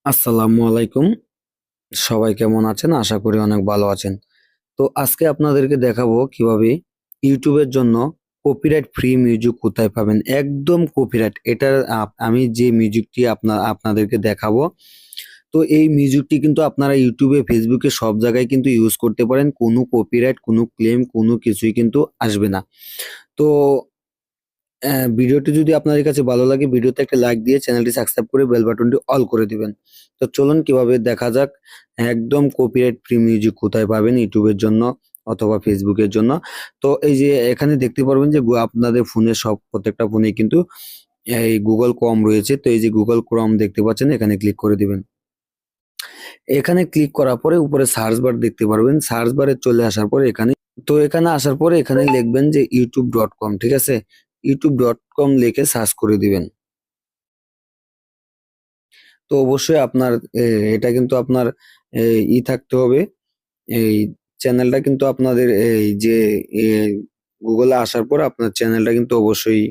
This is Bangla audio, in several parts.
আসসালামু আলাইকুম। সবাই কেমন আছেন? আশা করি অনেক ভালো আছেন। তো আজকে আপনাদেরকে দেখাবো কিভাবে ইউটিউবের জন্য কপিরাইট ফ্রি মিউজিক কোথায় পাবেন। একদম কপিরাইট এটার আমি যে মিউজিকটি আপনাদেরকে দেখাবো, তো এই মিউজিকটি কিন্তু আপনারা ইউটিউবে, ফেসবুকে সব জায়গায় কিন্তু ইউজ করতে পারেন। কোনো কপিরাইট, কোনো ক্লেম, কোনো কিছুই কিন্তু আসবে না। তো ভিডিওটি যদি আপনাদের কাছে ভালো লাগে, ভিডিওতে একটা লাইক দিয়ে চ্যানেলটি সাবস্ক্রাইব করে বেল বাটনটি অল করে দিবেন। তো চলুন কিভাবে দেখা যাক একদম কপিরাইট ফ্রি মিউজিক কোথায় পাবেন ইউটিউবের জন্য অথবা ফেসবুকের জন্য। তো এই যে এখানে দেখতে পারবেন যে আপনাদের ফোনে প্রত্যেকটা ফোনেই কিন্তু এই Google Chrome রয়েছে। তো এই যে Google Chrome দেখতে পাচ্ছেন, এখানে ক্লিক করে দিবেন। এখানে ক্লিক করার পরে উপরে সার্চ বার দেখতে পারবেন। সার্চ বারে চলে আসার পরে এখানে আসার পরে এখানে লিখবেন যে youtube.com, ঠিক আছে? youtube.com লিখে সার্চ করে দিবেন। তো অবশ্যই আপনার এটা কিন্তু আপনার থাকতে হবে। এই চ্যানেলটা কিন্তু আপনাদের এই যে এ গুগলে আসার পর আপনার চ্যানেলটা কিন্তু অবশ্যই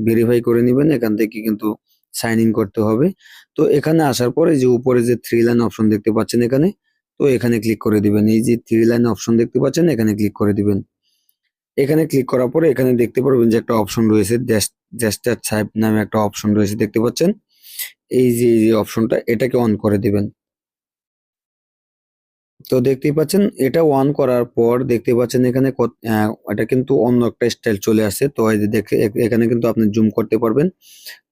ভেরিফাই করে নিবেন। এখান থেকে কিন্তু সাইন ইন করতে হবে। তো এখানে আসার পরে যে উপরে যে 3 লাইন অপশন দেখতে পাচ্ছেন এখানে, তো এখানে ক্লিক করে দিবেন। এই যে 3 লাইন অপশন দেখতে পাচ্ছেন, এখানে ক্লিক করে দিবেন। এখানে ক্লিক করার পরে এখানে দেখতে পারবেন যে একটা অপশন রয়েছে, জেস্টার টাইপ নামে একটা অপশন রয়েছে, দেখতে পাচ্ছেন? এই যে অপশনটা, এটাকে অন করে দিবেন। তো দেখতেই পাচ্ছেন, এটা অন করার পর দেখতে পাচ্ছেন এখানে এটা কিন্তু অন্য একটা স্টাইল চলে আসছে। তো এই যে এখানে কিন্তু আপনি জুম করতে পারবেন।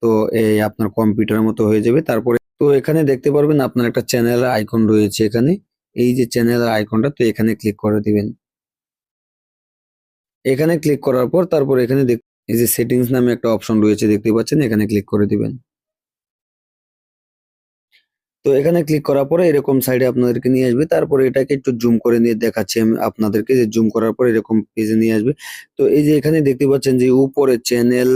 তো এই আপনার কম্পিউটারের মতো হয়ে যাবে। তারপরে তো এখানে দেখতে পারবেন আপনার একটা চ্যানেলের আইকন রয়েছে এখানে। এই যে চ্যানেলের আইকনটা, তো এখানে ক্লিক করে দিবেন। এখানে ক্লিক করার পর তারপর এখানে এই যে সেটিংস নামে একটা অপশন রয়েছে, দেখতে পাচ্ছেন? এখানে ক্লিক করে দিবেন। তো এখানে ক্লিক করার পরে এরকম সাইডে আপনাদেরকে নিয়ে আসবে। তারপরে এটাকে একটু জুম করে নিয়ে দেখাচ্ছি আমি আপনাদেরকে, যে জুম করার পর এরকম পেজে নিয়ে আসবে। তো এই যে এখানে দেখতে পাচ্ছেন যে উপরে চ্যানেল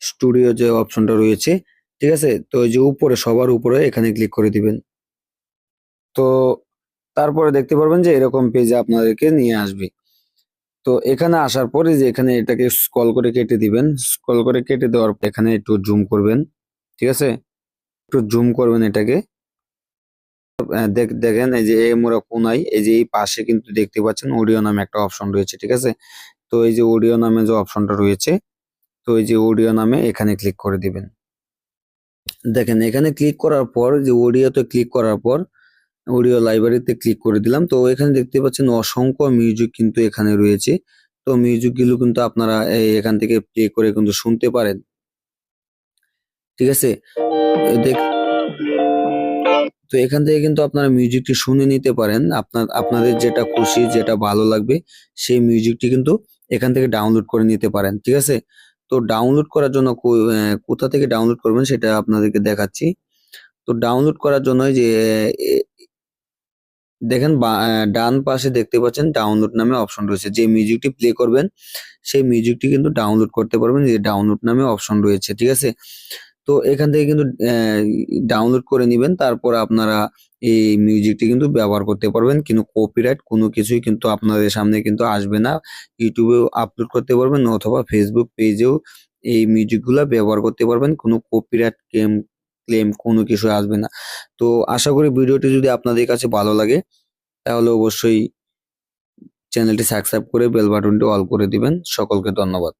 স্টুডিও যে অপশনটা রয়েছে, ঠিক আছে? তো এই যে উপরে, সবার উপরে এখানে ক্লিক করে দিবেন। তো তারপরে দেখতে পারবেন যে এরকম পেজে আপনাদেরকে নিয়ে আসবে। তো এখানে আসার পরে যে এখানে এটাকে স্ক্রল করে কেটে দিবেন। স্ক্রল করে কেটে দেওয়ার পর এখানে একটু জুম করবেন, ঠিক আছে? একটু জুম করবেন এটাকে। দেখেন এই যে মোরা কোনায় এই যে এই পাশে কিন্তু দেখতে পাচ্ছেন অডিও নামে একটা অপশন রয়েছে, ঠিক আছে? তো এই যে অডিও নামে যে অপশনটা রয়েছে, তো এই যে অডিও নামে এখানে ক্লিক করে দিবেন। দেখেন এখানে ক্লিক করার পর যে অডিওতে ক্লিক করার পর অডিও লাইব্রেরিতে ক্লিক করে দিলাম। তো এখানে দেখতে পাচ্ছেন অসংখ্য মিউজিক কিন্তু এখানে রয়েছে। তো মিউজিক গুলো কিন্তু আপনারা এখান থেকে প্লে করে কিন্তু শুনতে পারেন, ঠিক আছে? দেখ তো এখান থেকে কিন্তু আপনারা মিউজিকটি শুনে নিতে পারেন। আপনাদের যেটা খুশি, যেটা ভালো লাগবে সেই মিউজিকটি কিন্তু এখান থেকে ডাউনলোড করে নিতে পারেন, ঠিক আছে? তো ডাউনলোড করার জন্য কোথা থেকে ডাউনলোড করবেন সেটা আপনাদেরকে দেখাচ্ছি। তো ডাউনলোড করার জন্য এই যে এ দেখেন ডান পাশে দেখতে পাচ্ছেন ডাউনলোড নামে অপশন রয়েছে। যে মিউজিকটি প্লে করবেন সেই মিউজিকটি কিন্তু ডাউনলোড করতে পারবেন। যে ডাউনলোড নামে অপশন রয়েছে, ঠিক আছে? তো এখান থেকে কিন্তু ডাউনলোড করে নিবেন। তারপর আপনারা এই মিউজিকটি কিন্তু ব্যবহার করতে পারবেন। কিন্তু কপিরাইট কোনো কিছুই কিন্তু আপনাদের সামনে কিন্তু আসবে না। ইউটিউবেও আপলোড করতে পারবেন অথবা ফেসবুক পেজেও এই মিউজিকগুলা ব্যবহার করতে পারবেন। কোনো কপিরাইট ক্লেম কোনো কিছু আসবে না। তো আশা করি ভিডিওটি যদি আপনাদের কাছে ভালো লাগে তাহলে অবশ্যই চ্যানেলটি সাবস্ক্রাইব করে বেল বাটনটি অল করে দিবেন। সকলকে ধন্যবাদ।